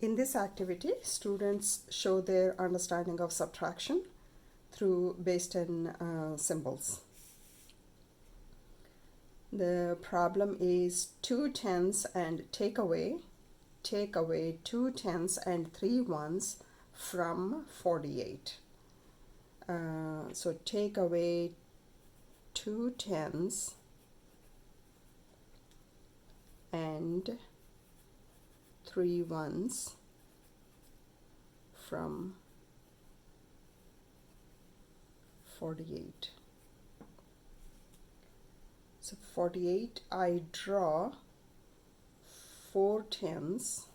In this activity, students show their understanding of subtraction based on symbols. The problem is 2 tens and take away 2 tens and 3 ones from 48. So take away 2 tens and 3 ones from 48. So 48, I draw 4 tens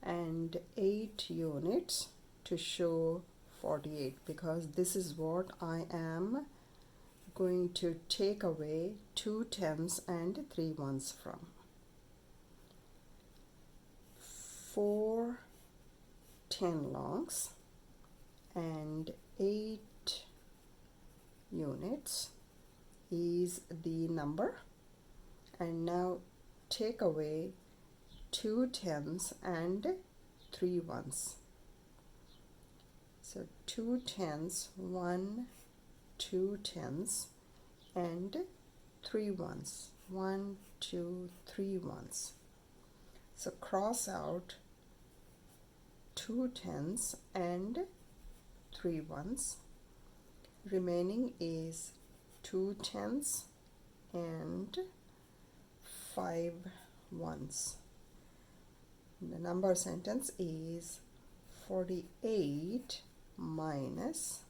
and 8 units to show 48, because this is what I am going to take away 2 tens and 3 ones from. 4 10 longs and 8 units is the number, and now take away 2 tens and 3 ones. So 2 tens, 1, 2 tens and 3 ones, 1, 2, 3 ones. So cross out 2 tens and 3 ones. Remaining is 2 tens and 5 ones. The number sentence is 48 minus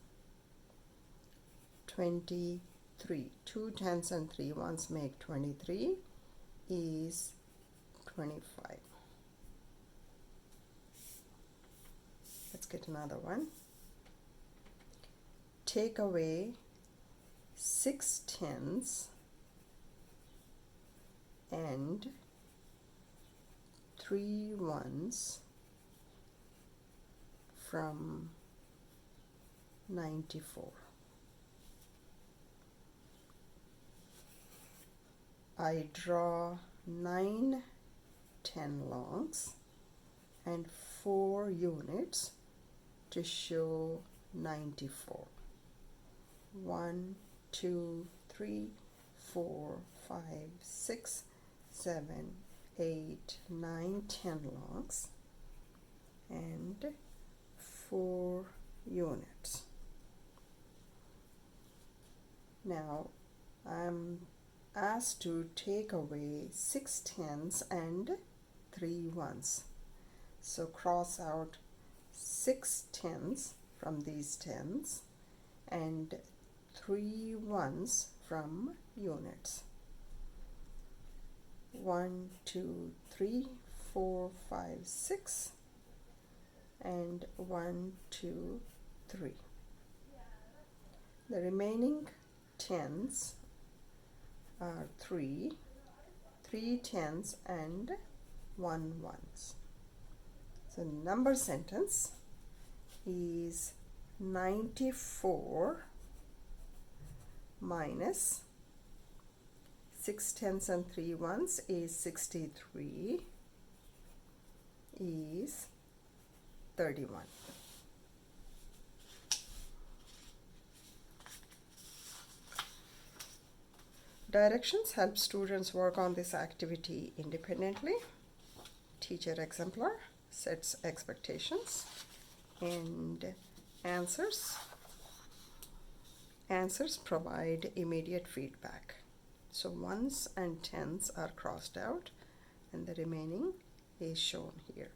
23. 2 tens and 3 ones make 23 is 25. Let's get another one. Take away 6 tens and 3 ones from 94. I draw 9 10 longs and 4 units to show 94. 1, 2, 3, 4, 5, 6, 7, 8, 9, 10 longs and 4 units. Now I'm asked to take away 6 tens and 3 ones. So cross out 6 tens from these tens and 3 ones from units. 1, 2, 3, 4, 5, 6 and 1, 2, 3. The remaining tens are 3 tens and 1 ones. So number sentence is 94 minus 6 tens and 3 ones is 63 is 31. Directions help students work on this activity independently. Teacher exemplar sets expectations, and answers provide immediate feedback. So ones and tens are crossed out and the remaining is shown here.